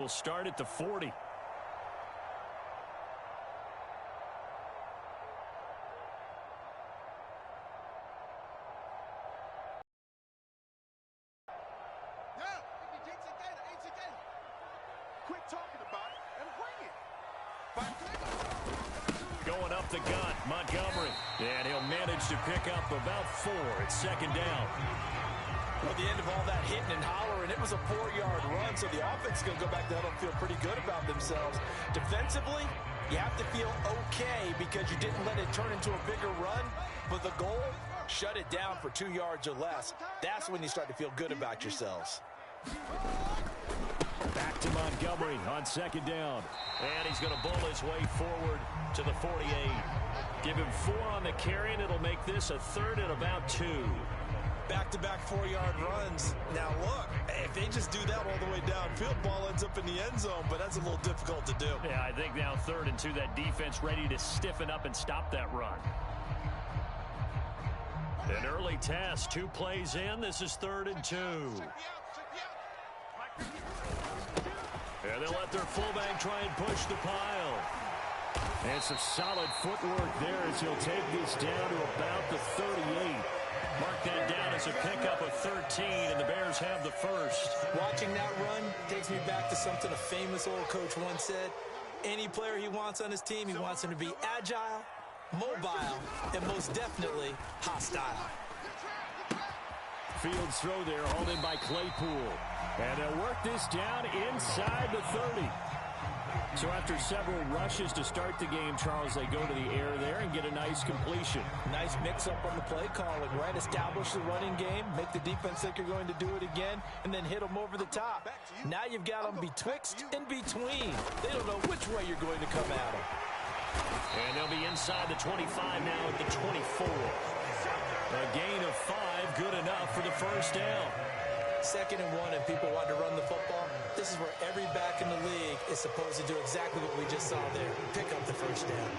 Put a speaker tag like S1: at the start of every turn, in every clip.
S1: We'll start at the 40.
S2: Quit talking about it and bring it.
S1: Going up the gut, Montgomery. And he'll manage to pick up about 4 at second down.
S3: At the end of all that hitting and hollering, it was a 4-yard run, so the offense is going to go back to huddle and feel pretty good about themselves. Defensively, you have to feel okay because you didn't let it turn into a bigger run, but the goal, shut it down for 2 yards or less. That's when you start to feel good about yourselves.
S1: Back to Montgomery on second down. And he's going to bull his way forward to the 48. Give him 4 on the carry, and it'll make this a 3rd and about 2.
S3: Back-to-back 4-yard runs. Now, look, if they just do that all the way downfield, ball ends up in the end zone, but that's a little difficult to do.
S1: Yeah, I think now 3rd and 2, that defense ready to stiffen up and stop that run. An early test, 2 plays in. This is 3rd and 2. And they'll let their fullback try and push the pile. And some solid footwork there as he'll take this down to about the 38. Mark that down as a pickup of 13, and the Bears have the first.
S3: Watching that run takes me back to something a famous old coach once said. Any player he wants on his team, he wants him to be agile, mobile, and most definitely hostile.
S1: Fields throw there, hauled in by Claypool. And they'll work this down inside the 30. So after several rushes to start the game, Charles, they go to the air there and get a nice completion.
S3: Nice mix-up on the play calling, right? Establish the running game, make the defense think you're going to do it again, and then hit them over the top. Now you've got them betwixt and between. They don't know which way you're going to come at them.
S1: And they'll be inside the 25 now at the 24. A gain of 5, good enough for the first down.
S3: 2nd and 1, and people want to run the football. This is where every back in the league is supposed to do exactly what we just saw there. Pick up the first down.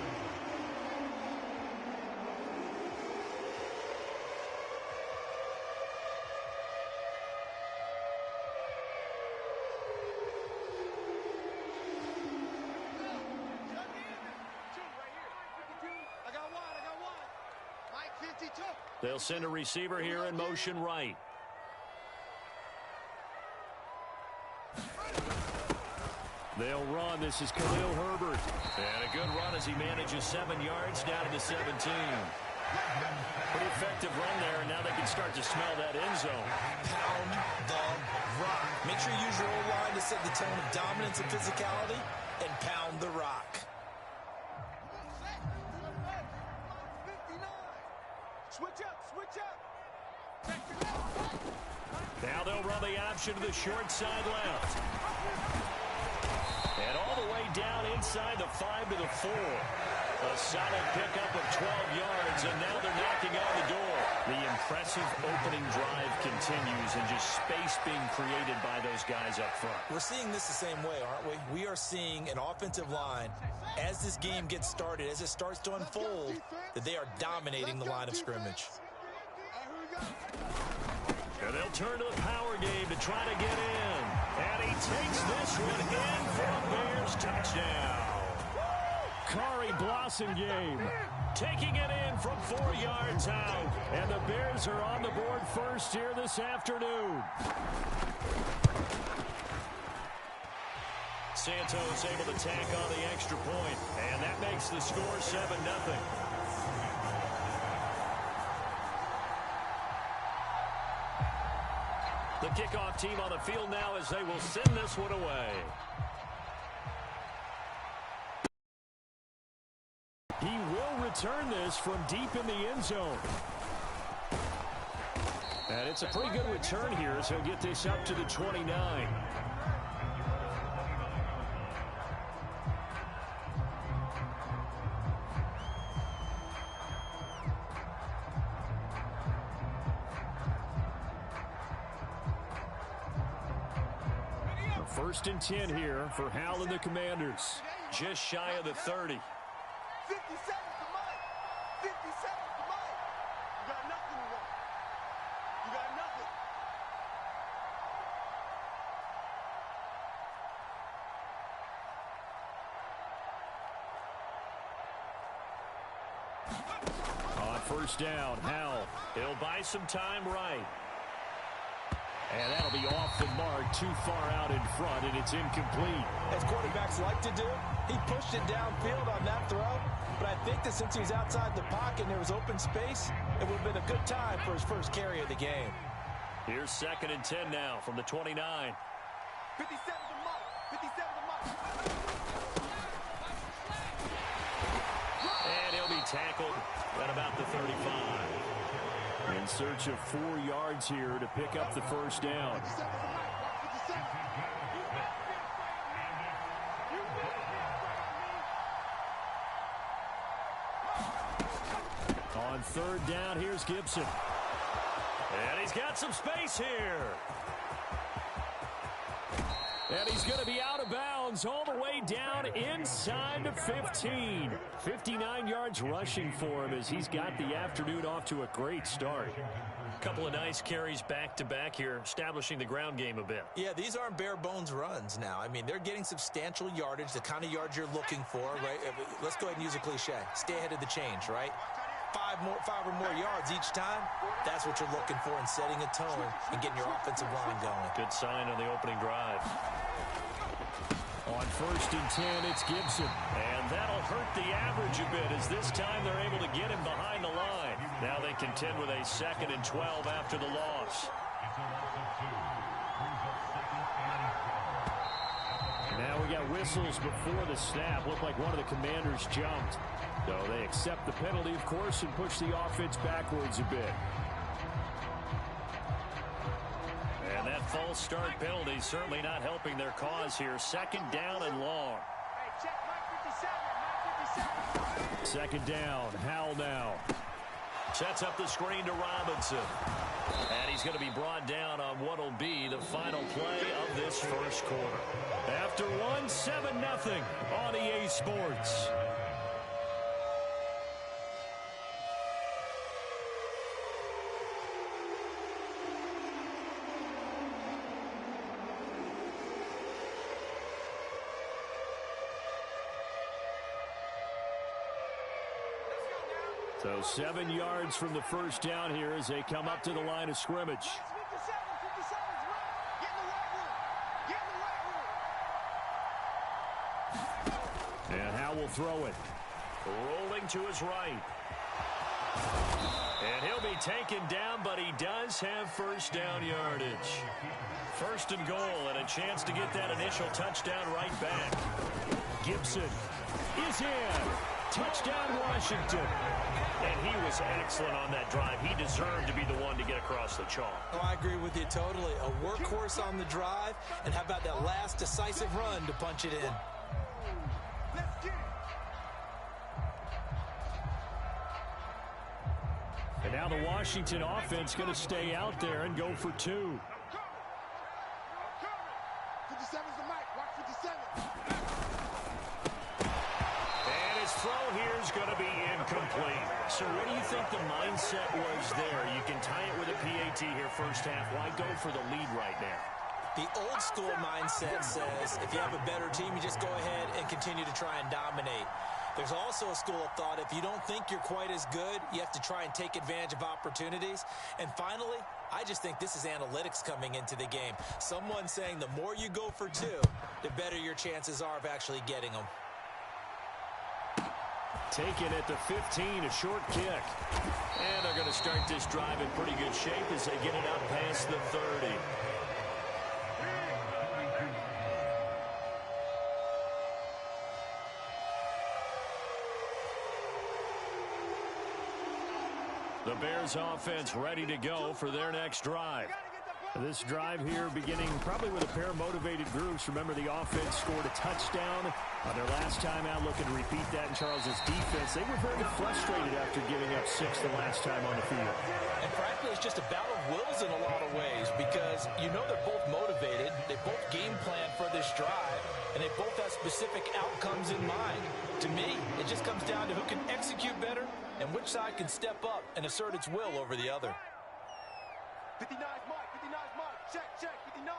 S1: They'll send a receiver here in motion right. They'll run. This is Khalil Herbert. And a good run as he manages 7 yards down to the 17. Pretty effective run there, and now they can start to smell that end zone.
S3: Pound the rock. Make sure you use your O-line to set the tone of dominance and physicality, and pound the rock.
S2: Switch up, switch up.
S1: Now they'll run the option to the short side left. And all the way down inside the 5 to the 4. A solid pickup of 12 yards, and now they're knocking on the door. The impressive opening drive continues, and just space being created by those guys up front.
S3: We're seeing this the same way, aren't we? We are seeing an offensive line, as this game gets started, as it starts to unfold, that they are dominating the line of scrimmage.
S1: And they'll turn to the power game to try to get in. And he takes this one in for a Bears touchdown. Kari Blossingame taking it in from 4 yards out. And the Bears are on the board first here this afternoon. Santos able to tack on the extra point. And that makes the score 7-0. The kickoff team on the field now as they will send this one away. He will return this from deep in the end zone. And it's a pretty good return here as he'll get this up to the 29. First and 10 here for Hal and the Commanders. Just shy of the 30.
S2: 50 seconds to Mike. 50 seconds to Mike. You got nothing to run. You got nothing.
S1: first down. Howell, he'll buy some time right. And that'll be off the mark, too far out in front, and it's incomplete.
S3: As quarterbacks like to do, he pushed it downfield on that throw. But I think that since he's outside the pocket and there was open space, it would have been a good time for his first carry of the game.
S1: Here's 2nd and 10 now from the 29.
S2: 57 to Mike. 57 to Mike.
S1: And he'll be tackled at about the 35. In search of 4 yards here to pick up the first down. On 3rd down, here's Gibson. And he's got some space here. And he's going to be out of bounds all the way down inside the 15. 59 yards rushing for him as he's got the afternoon off to a great start. A couple of nice carries back-to-back here, establishing the ground game a bit.
S3: Yeah, these aren't bare-bones runs now. I mean, they're getting substantial yardage, the kind of yards you're looking for, right? Let's go ahead and use a cliche. Stay ahead of the change, right? 5 or more yards each time, that's what you're looking for in setting a tone and getting your offensive line going.
S1: Good sign on the opening drive. On 1st and 10, it's Gibson. And that'll hurt the average a bit as this time they're able to get him behind the line. Now they contend with a 2nd and 12 after the loss. Now we got whistles before the snap. Looked like one of the Commanders jumped. So they accept the penalty, of course, and push the offense backwards a bit. And that false start penalty certainly not helping their cause here. 2nd down and long. 2nd down. Howell now. Sets up the screen to Robinson. And he's going to be brought down on what will be the final play of this first quarter. After 7-0 on EA Sports. So 7 yards from the first down here as they come up to the line of scrimmage. And Howell will throw it. Rolling to his right. And he'll be taken down, but he does have first down yardage. 1st and goal and a chance to get that initial touchdown right back. Gibson is in. Touchdown, Washington. And he was excellent on that drive. He deserved to be the one to get across the chalk.
S3: Oh, I agree with you totally. A workhorse on the drive, and how about that last decisive run to punch it in?
S1: And now the Washington offense going to stay out there and go for 2.
S2: 57's the mic. Watch 57.
S1: Throw here is going to be incomplete. So what do you think the mindset was there? You can tie it with a PAT here first half. Why go for the lead right now?
S3: The old school mindset says if you have a better team, you just go ahead and continue to try and dominate. There's also a school of thought, if you don't think you're quite as good, you have to try and take advantage of opportunities. And finally, I just think this is analytics coming into the game. Someone saying the more you go for 2, the better your chances are of actually getting them.
S1: Taken at the 15, a short kick. And they're going to start this drive in pretty good shape as they get it up past the 30. The Bears offense ready to go for their next drive. This drive here beginning probably with a pair of motivated groups. Remember, the offense scored a touchdown on their last time out. Looking to repeat that in Charles's defense. They were very frustrated after giving up 6 the last time on the field.
S3: And frankly, it's just a battle of wills in a lot of ways because you know they're both motivated. They both game plan for this drive, and they both have specific outcomes in mind. To me, it just comes down to who can execute better and which side can step up and assert its will over the other.
S2: 59's Mike. 59's Mike. Check, check. 59.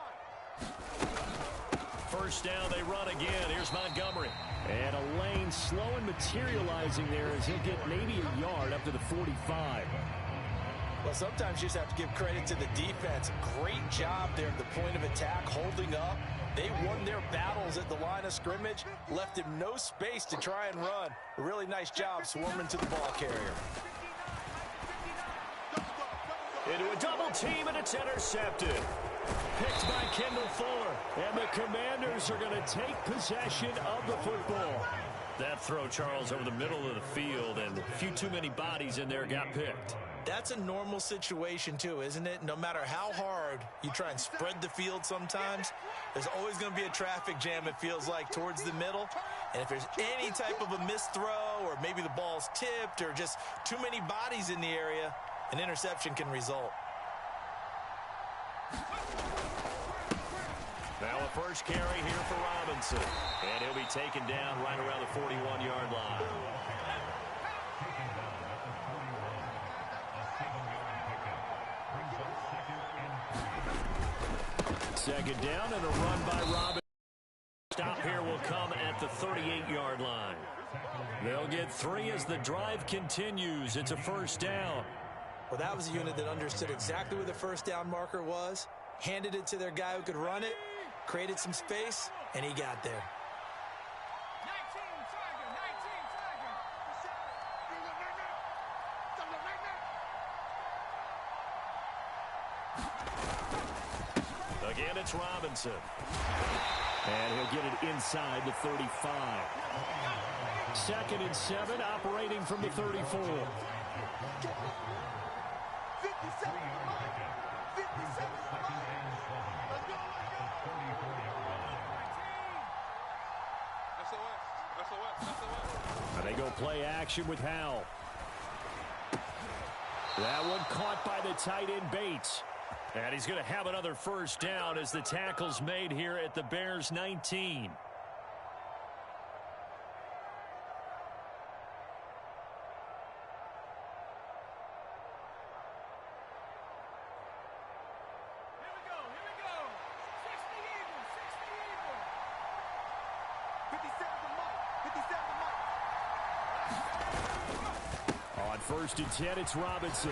S1: first down, they run again. Here's Montgomery. And a lane slow and materializing there as he'll get maybe a yard up to the 45.
S3: Well, sometimes you just have to give credit to the defense. Great job there at the point of attack, holding up. They won their battles at the line of scrimmage, left him no space to try and run. A really nice job swarming to the ball carrier.
S1: Into a double team, and it's intercepted. Picked by Kendall Fuller. And the Commanders are going to take possession of the football. That throw, Charles, over the middle of the field, and a few too many bodies in there got picked.
S3: That's a normal situation, too, isn't it? No matter how hard you try and spread the field sometimes, there's always going to be a traffic jam, it feels like, towards the middle. And if there's any type of a missed throw or maybe the ball's tipped or just too many bodies in the area, an interception can result.
S1: Now a first carry here for Robinson. And he'll be taken down right around the 41-yard line. Second down and a run by Robinson. Stop here will come at the 38-yard line. They'll get 3 as the drive continues. It's a first down.
S3: Well, that was a unit that understood exactly where the first down marker was, handed it to their guy who could run it, created some space, and he got there.
S1: Again, it's Robinson. And he'll get it inside the 35. 2nd and 7, operating from the 34.
S2: 57 to mine. 57 to mine. Let's go,
S1: And they go play action with Howell. That one caught by the tight end Bates. And he's going to have another first down as the tackle's made here at the Bears 19. On 1st and 10, it's Robinson.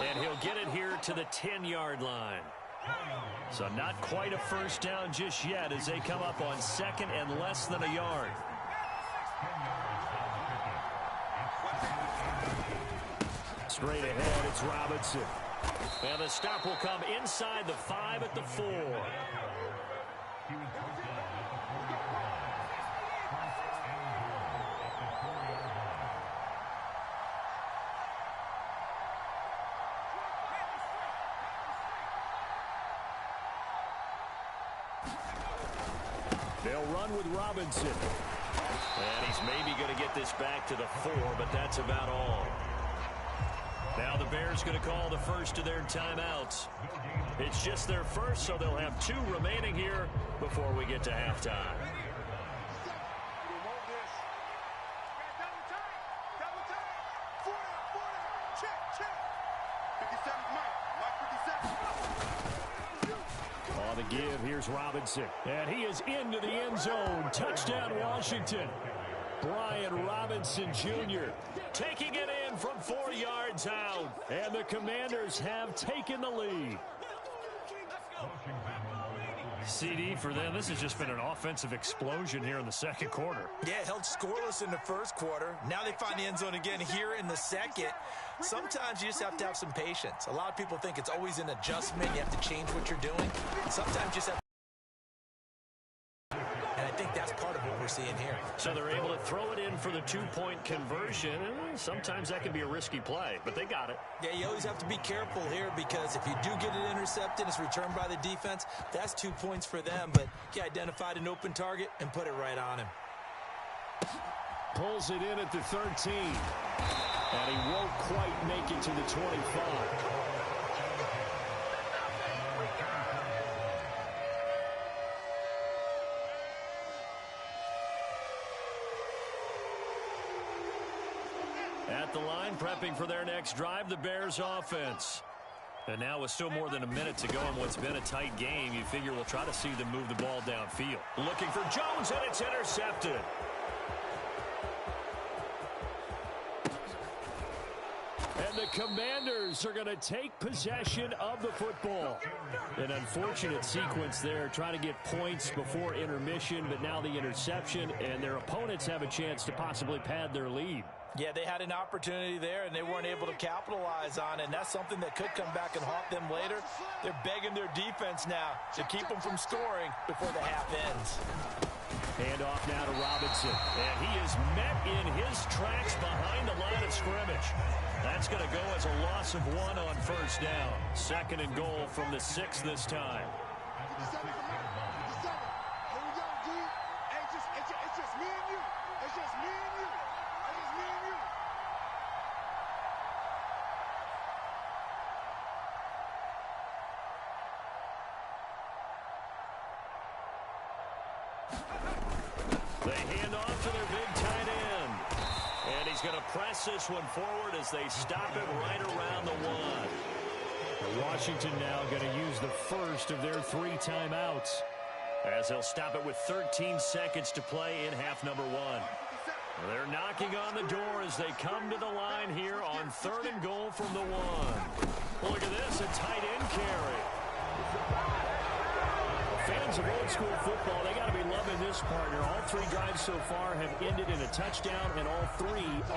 S1: And he'll get it here to the 10-yard line. So not quite a first down just yet as they come up on 2nd and less than a yard. Straight ahead, it's Robinson. And the stop will come inside the 5 at the 4. They'll run with Robinson. And he's maybe going to get this back to the 4, but that's about all. Now the Bears going to call the first of their timeouts. It's just their first, so they'll have 2 remaining here before we get to halftime. On the give, here's Robinson. And he is into the end zone. Touchdown, Washington. Brian Robinson Jr. taking it in from 4 yards out. And the Commanders have taken the lead. CD, for them, this has just been an offensive explosion here in the second quarter.
S3: Yeah, held scoreless in the first quarter. Now they find the end zone again here in the second. Sometimes you just have to have some patience. A lot of people think it's always an adjustment. You have to change what you're doing. Sometimes you just have to. And I think that's part of what we're seeing here.
S1: So they're able to throw it in for the 2-point conversion. Sometimes that can be a risky play, but they got it.
S3: Yeah, you always have to be careful here because if you do get it intercepted, it's returned by the defense. That's 2 points for them, but he identified an open target and put it right on him.
S1: Pulls it in at the 13. And he won't quite make it to the 25. At the line, prepping for their next drive, the Bears offense. And now with still more than a minute to go in what's been a tight game, you figure we'll try to see them move the ball downfield. Looking for Jones, and it's intercepted. And the Commanders are going to take possession of the football. An unfortunate sequence there, trying to get points before intermission, but now the interception, and their opponents have a chance to possibly pad their lead.
S3: Yeah, they had an opportunity there, and they weren't able to capitalize on it, and that's something that could come back and haunt them later. They're begging their defense now to keep them from scoring before the half ends.
S1: Hand off now to Robinson, and he is met in his tracks behind the line of scrimmage. That's going to go as a loss of 1 on first down. 2nd and goal from the 6 this time.
S2: Here we go, D. Hey, it's just me and you. It's just me and you. It's just me and you.
S1: They hand off to their big tight end. And he's going to press this one forward as they stop it right around the 1. Washington now going to use the first of their 3 timeouts, as they'll stop it with 13 seconds to play in half number 1. They're knocking on the door as they come to the line here on 3rd and goal from the 1. Look at this, a tight end carry. Fans of old school football, they got to be loving this partner. All 3 drives so far have ended in a touchdown, and all 3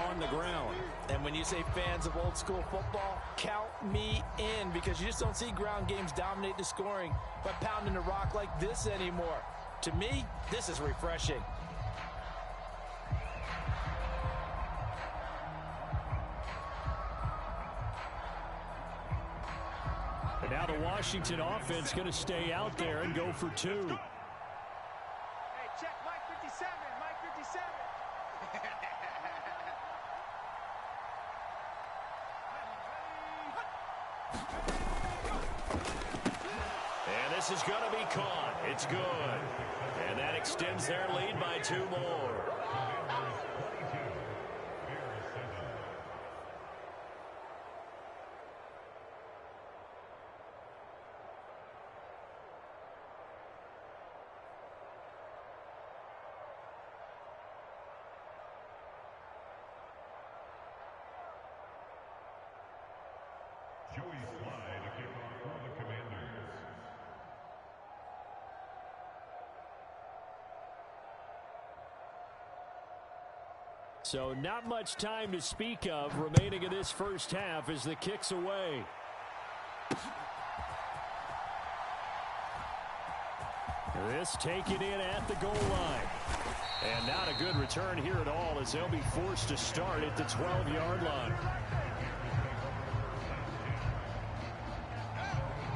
S1: on the ground.
S3: And when you say fans of old school football, count me in, because you just don't see ground games dominate the scoring by pounding the rock like this anymore. To me, this is refreshing.
S1: And now the Washington offense going to stay out there and go for 2.
S2: Hey, check Mike 57. Mike 57.
S1: And this is going to be caught. It's good. And that extends their lead by 2 more. So not much time to speak of remaining in this first half as the kick's away. This taken in at the goal line. And not a good return here at all, as they'll be forced to start at the 12-yard line.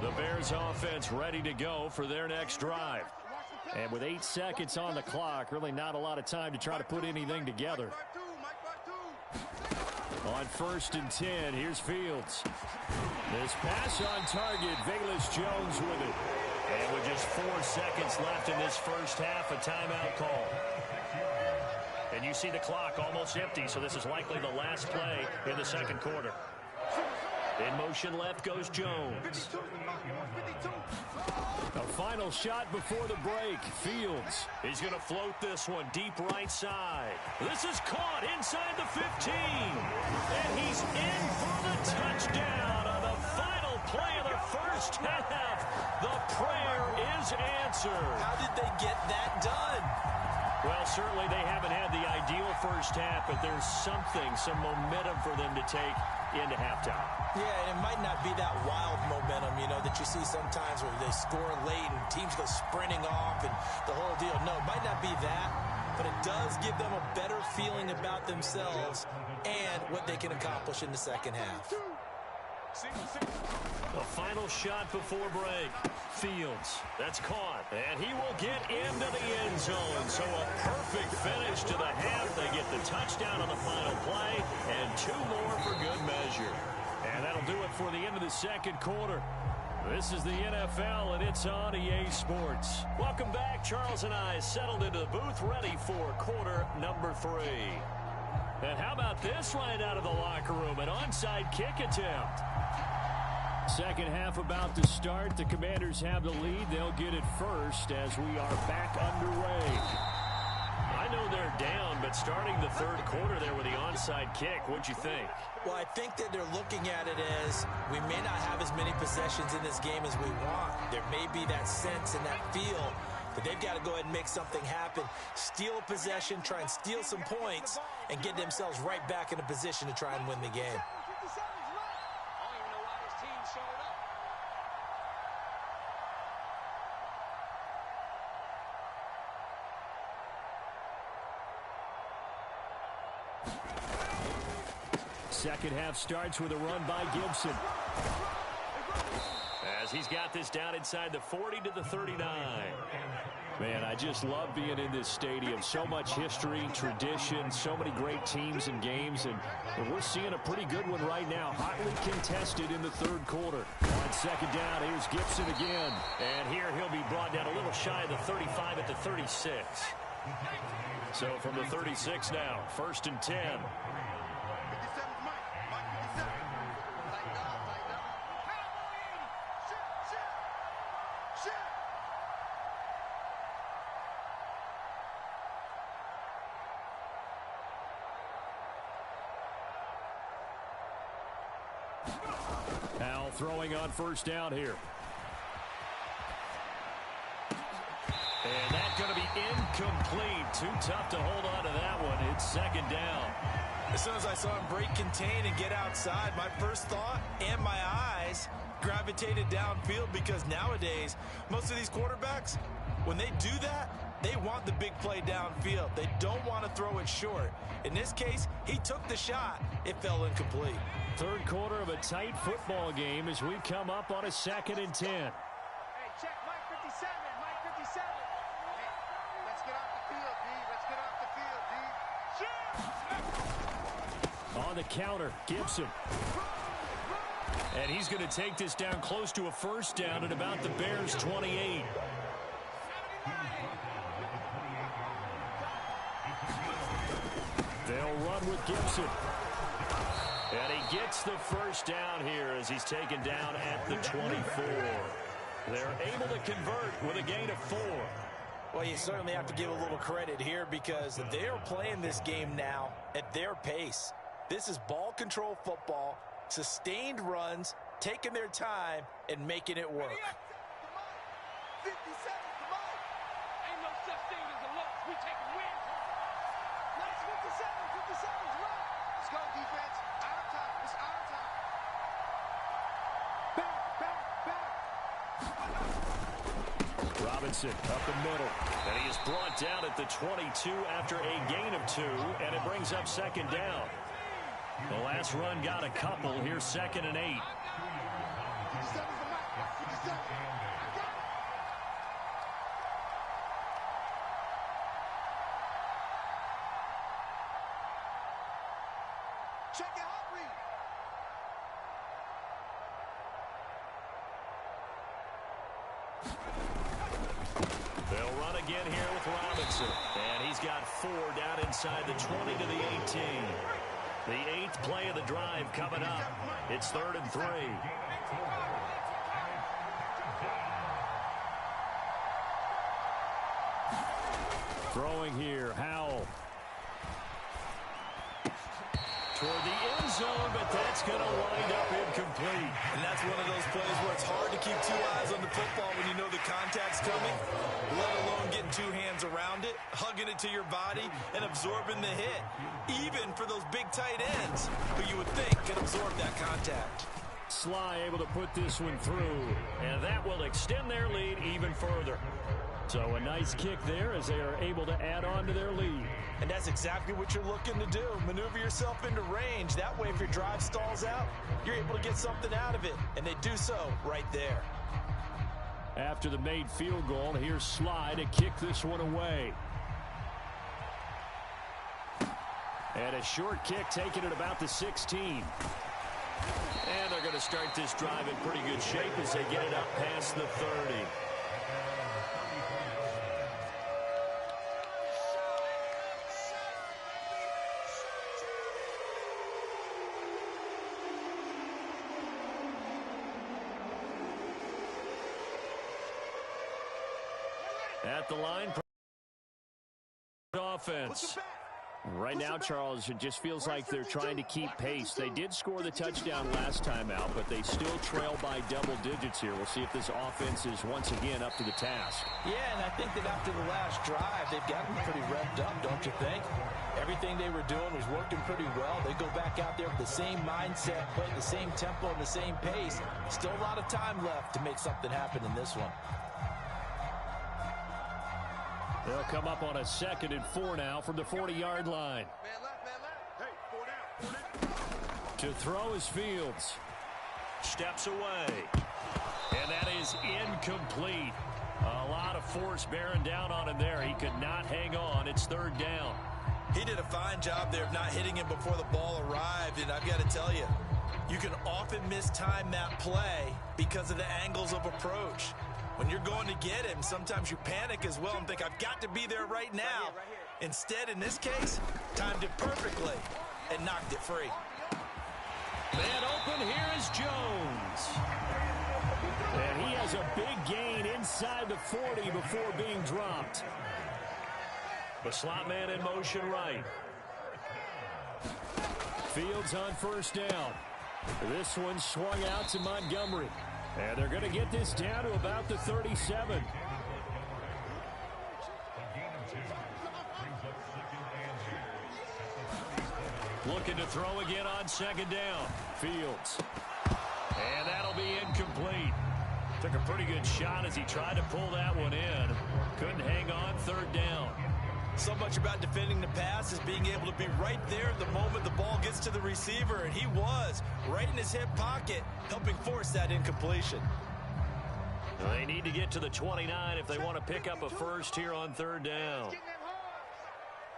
S1: The Bears offense ready to go for their next drive. And with 8 seconds on the clock, really not a lot of time to try to put anything together. On 1st and 10, here's Fields. This pass on target, Velus-Jones with it. And with just 4 seconds left in this first half, a timeout call. And you see the clock almost empty, so this is likely the last play in the 2nd quarter. In motion left goes Jones. A final shot before the break. Fields. He's going to float this one deep right side. This is caught inside the 15. And he's in for the touchdown on the final play of the first half. The prayer is answered.
S3: How did they get that done?
S1: Well, certainly they haven't had the ideal first half, but there's some momentum for them to take into halftime.
S3: Yeah, and it might not be that wild momentum, that you see sometimes where they score late and teams go sprinting off and the whole deal. No, it might not be that, but it does give them a better feeling about themselves and what they can accomplish in the second half.
S1: The final shot before break. Fields. That's caught. And he will get into the end zone. So a perfect finish to the half. They get the touchdown on the final play. And 2 more for good measure. And that'll do it for the end of the 2nd quarter. This is the NFL, and it's on EA Sports. Welcome back. Charles and I settled into the booth, ready for quarter number 3. And how about this right out of the locker room? An onside kick attempt. Second half about to start. The Commanders have the lead. They'll get it first as we are back underway. I know they're down, but starting the third quarter there with the onside kick, what'd you think?
S3: Well, I think that they're looking at it as we may not have as many possessions in this game as we want. There may be that sense and that feel that they've got to go ahead and make something happen, steal possession, try and steal some points, and get themselves right back in a position to try and win the game.
S1: Second half starts with a run by Gibson. As he's got this down inside the 40 to the 39. Man, I just love being in this stadium. So much history, tradition, so many great teams and games, and we're seeing a pretty good one right now. Hotly contested in the third quarter. On second down, here's Gibson again. And here he'll be brought down a little shy of the 35 at the 36. So from the 36 now, 1st and 10. Now throwing on first down here. And that's going to be incomplete. Too tough to hold on to that one. It's second down.
S3: As soon as I saw him break contain and get outside, my first thought and my eyes gravitated downfield, because nowadays, most of these quarterbacks, when they do that, they want the big play downfield. They don't want to throw it short. In this case, he took the shot. It fell incomplete.
S1: Third quarter of a tight football game as we come up on a 2nd and 10.
S2: Hey, check Mike 57, Mike 57. Hey, let's get off the field, D. Let's get off the field, D.
S1: On the counter, Gibson. And he's going to take this down close to a first down at about the Bears' 28. They'll run with Gibson. And he gets the first down here as he's taken down at the 24. They're able to convert with a gain of 4.
S3: Well, you certainly have to give a little credit here, because they're playing this game now at their pace. This is ball control football, sustained runs, taking their time, and making it work.
S2: 57, come on. Ain't no such thing as a loss. We take a win. Nice 57, 57's right. Let's go, defense. Our time. It's our time. Back, back, back.
S1: Robinson up the middle. And he is brought down at the 22 after a gain of 2, and it brings up second down. The last run got a couple. Here's 2nd and 8.
S2: 57's the mic. 57. Check it out, read.
S1: They'll run again here with Robinson. And he's got 4 down inside the 20 to the 18. The 8th play of the drive coming up. It's 3rd and 3. Throwing here, Howell. Toward the end zone, but that's going to wind up incomplete.
S3: And that's one of those plays where it's hard to keep 2 eyes on the football when you know the contact's coming, let alone getting 2 hands around it, hugging it to your body, and absorbing the hit, even for those big tight ends who you would think can absorb that contact.
S1: Sly able to put this one through, and that will extend their lead even further. So a nice kick there as they are able to add on to their lead.
S3: And that's exactly what you're looking to do. Maneuver yourself into range. That way, if your drive stalls out, you're able to get something out of it. And they do so right there.
S1: After the made field goal, here's Sly to kick this one away. And a short kick taken at about the 16. And they're going to start this drive in pretty good shape as they get it up past the 30. At the line, offense. Right now, Charles, it just feels like they're trying to keep pace. They did score the touchdown last time out, but they still trail by double digits here. We'll see if this offense is once again up to the task.
S3: Yeah, and I think that after the last drive, they've got them pretty revved up, don't you think? Everything they were doing was working pretty well. They go back out there with the same mindset, playing the same tempo and the same pace. Still a lot of time left to make something happen in this one.
S1: They'll come up on a 2nd and 4 now from the 40-yard line.
S2: Man left. Hey, 4 down.
S1: To throw is Fields. Steps away. And that is incomplete. A lot of force bearing down on him there. He could not hang on. It's 3rd down.
S3: He did a fine job there of not hitting him before the ball arrived, and I've got to tell you, you can often mistime that play because of the angles of approach. When you're going to get him, sometimes you panic as well and think, I've got to be there right now. Instead, in this case, timed it perfectly and knocked it free.
S1: Man open, here is Jones. And he has a big gain inside the 40 before being dropped. The slot man in motion right. Fields on 1st down. This one swung out to Montgomery. And they're going to get this down to about the 37. Looking to throw again on 2nd down. Fields. And that'll be incomplete. Took a pretty good shot as he tried to pull that one in. Couldn't hang on. 3rd down.
S3: So much about defending the pass is being able to be right there at the moment the ball gets to the receiver, and he was right in his hip pocket, helping force that incompletion.
S1: They need to get to the 29 if they want to pick up a first here on 3rd down.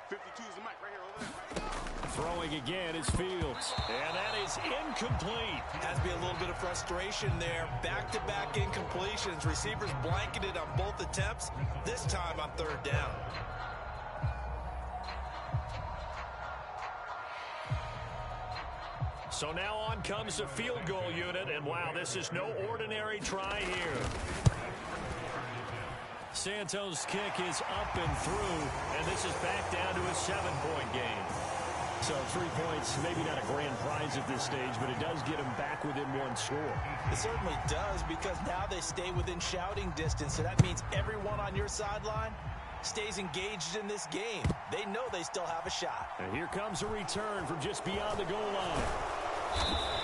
S2: 52 is the mic right here over there.
S1: Throwing again is Fields, and that is incomplete.
S3: Has to be a little bit of frustration there. Back-to-back incompletions. Receivers blanketed on both attempts, this time on 3rd down.
S1: So now on comes the field goal unit, and wow, this is no ordinary try here. Santos' kick is up and through, and this is back down to a 7-point game. So 3 points, maybe not a grand prize at this stage, but it does get them back within 1 score.
S3: It certainly does, because now they stay within shouting distance, so that means everyone on your sideline stays engaged in this game. They know they still have a shot.
S1: And here comes a return from just beyond the goal line.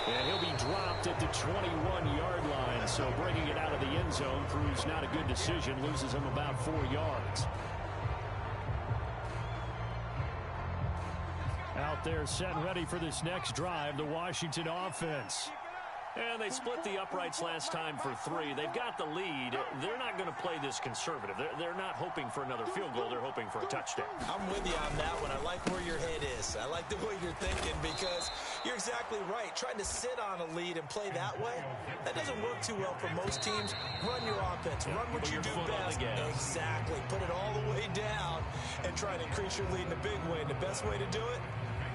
S1: And he'll be dropped at the 21-yard line, so bringing it out of the end zone proves not a good decision, loses him about 4 yards. Out there set and ready for this next drive, the Washington offense. And they split the uprights last time for 3. They've got the lead. They're not going to play this conservative. They're not hoping for another field goal. They're hoping for a touchdown.
S3: I'm with you on that one. I like where your head is. I like the way you're thinking, because you're exactly right. Trying to sit on a lead and play that way, that doesn't work too well for most teams. Run your offense. Run what you do best. Exactly. Put it all the way down and try to increase your lead in a big way. And the best way to do it,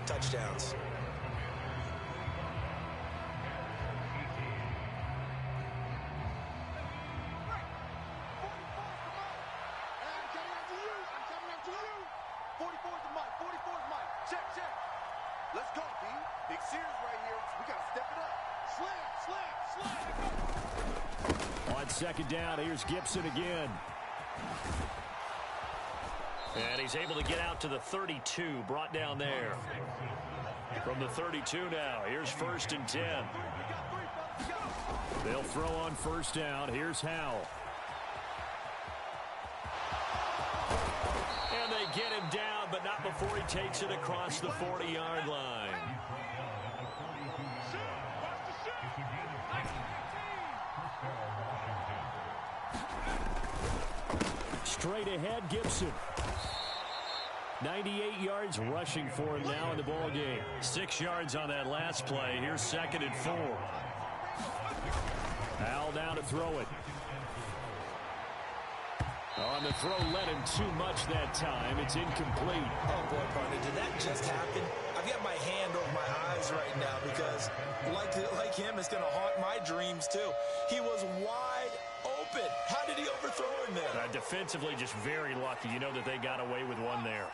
S3: touchdowns.
S2: Let's go, B. Big series right here. We got to step it up. Slam.
S1: On 2nd down, here's Gibson again. And he's able to get out to the 32, brought down there. From the 32 now, here's 1st and 10. They'll throw on 1st down. Here's Howell. And they get him down, but not before he takes it across the 40-yard line. Straight ahead, Gibson. 98 yards rushing for him now in the ball game. 6 yards on that last play. Here's 2nd and 4. Howell down to throw it. On the throw, led him too much that time. It's incomplete.
S3: Oh, boy, partner, did that just happen? I've got my hand over my eyes right now because, like him, it's going to haunt my dreams, too. He was wide open. open. How did he overthrow him there?
S1: Defensively, just very lucky. You know that they got away with one there.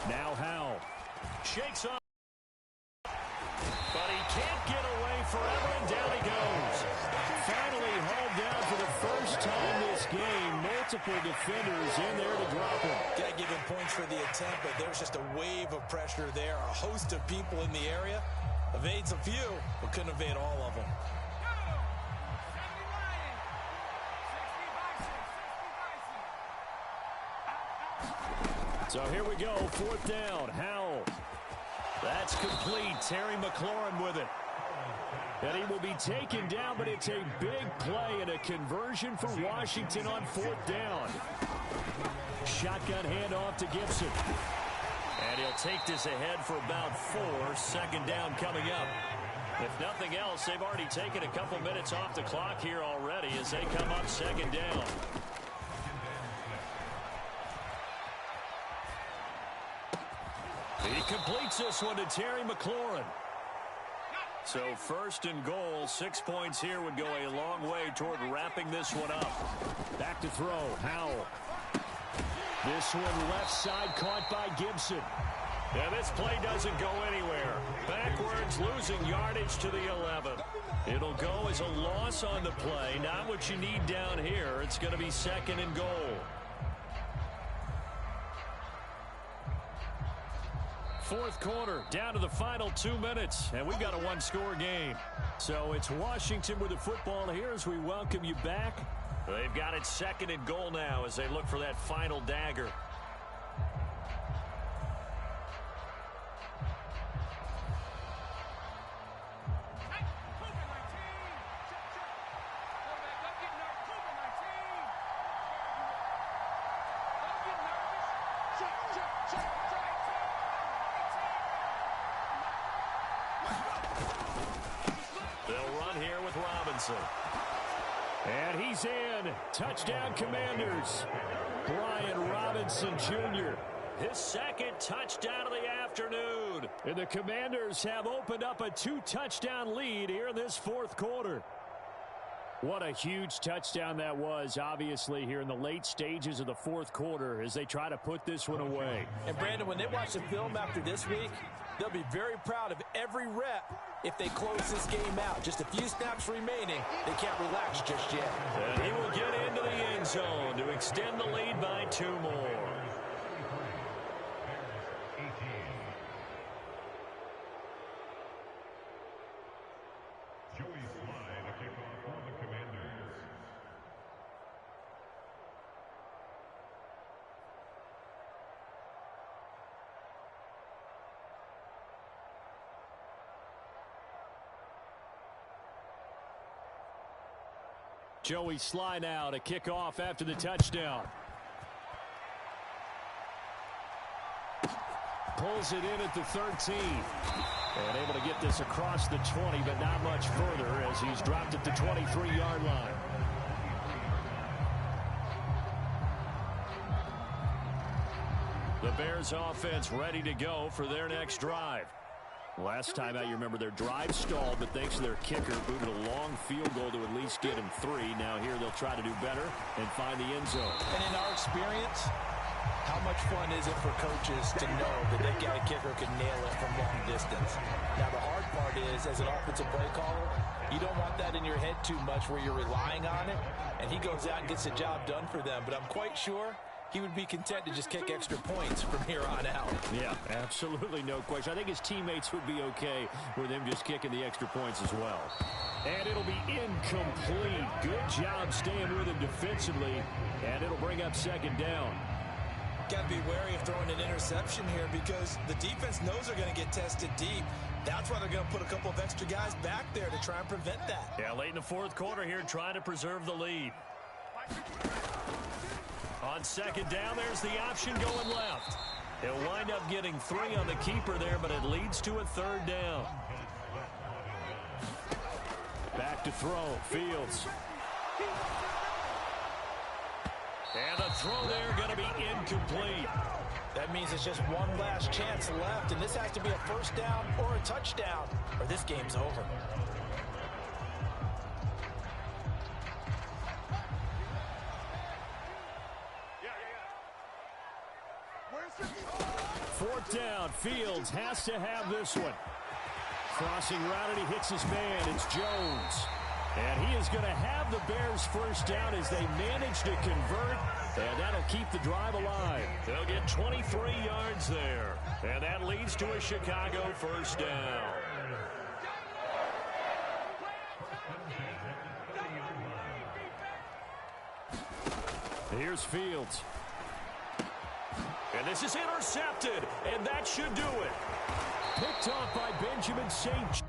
S1: Now Howell shakes up, but he can't get away forever, and down he goes. Finally hauled down for the first time this game. Multiple defenders in there to drop him.
S3: Got to give him points for the attempt, but there's just a wave of pressure there. A host of people in the area. Evades a few, but couldn't evade all of them.
S1: So here we go, 4th down. Howell. That's complete. Terry McLaurin with it. And he will be taken down, but it's a big play and a conversion for Washington on 4th down. Shotgun handoff to Gibson. And he'll take this ahead for about 4. 2nd down coming up. If nothing else, they've already taken a couple minutes off the clock here already as they come up 2nd down. He completes this one to Terry McLaurin. So 1st and goal, 6 points here would go a long way toward wrapping this one up. Back to throw, Howell. This one left side caught by Gibson. And this play doesn't go anywhere. Backwards, losing yardage to the 11. It'll go as a loss on the play. Not what you need down here. It's going to be 2nd and goal. Fourth quarter, down to the final 2 minutes, and we've got a one-score game. So it's Washington with the football here as we welcome you back. They've got it 2nd and goal now as they look for that final dagger. And he's in. Touchdown, Commanders. Brian Robinson Jr. His 2nd touchdown of the afternoon. And the Commanders have opened up a 2-touchdown lead here in this 4th quarter. What a huge touchdown that was, obviously, here in the late stages of the 4th quarter as they try to put this one away.
S3: And, Brandon, when they watch the film after this week, they'll be very proud of every rep if they close this game out. Just a few snaps remaining. They can't relax just yet.
S1: And he will get into the end zone to extend the lead by 2 more. Joey Sly now to kick off after the touchdown. Pulls it in at the 13. And able to get this across the 20, but not much further as he's dropped at the 23-yard line. The Bears offense ready to go for their next drive. Last time out, you remember their drive stalled, but thanks to their kicker, booted a long field goal to at least get him 3. Now here they'll try to do better and find the end zone.
S3: And in our experience, how much fun is it for coaches to know that they got a kicker who can nail it from long distance? Now the hard part is, as an offensive play caller, you don't want that in your head too much where you're relying on it, and he goes out and gets the job done for them. But I'm quite sure he would be content to just kick extra points from here on out.
S1: Yeah, absolutely no question. I think his teammates would be okay with him just kicking the extra points as well. And it'll be incomplete. Good job staying with him defensively, and it'll bring up 2nd down.
S3: Got to be wary of throwing an interception here because the defense knows they're going to get tested deep. That's why they're going to put a couple of extra guys back there to try and prevent that.
S1: Yeah, late in the 4th quarter here, trying to preserve the lead. On 2nd down, there's the option going left. He'll wind up getting 3 on the keeper there, but it leads to a 3rd down. Back to throw, Fields. And the throw there going to be incomplete.
S3: That means it's just one last chance left, and this has to be a 1st down or a touchdown, or this game's over.
S1: Fourth down. Fields has to have this one. Crossing route, and he hits his man. It's Jones. And he is going to have the Bears first down as they manage to convert. And that'll keep the drive alive. They'll get 23 yards there. And that leads to a Chicago first down. Here's Fields. And this is intercepted. And that should do it. Picked off by Benjamin St.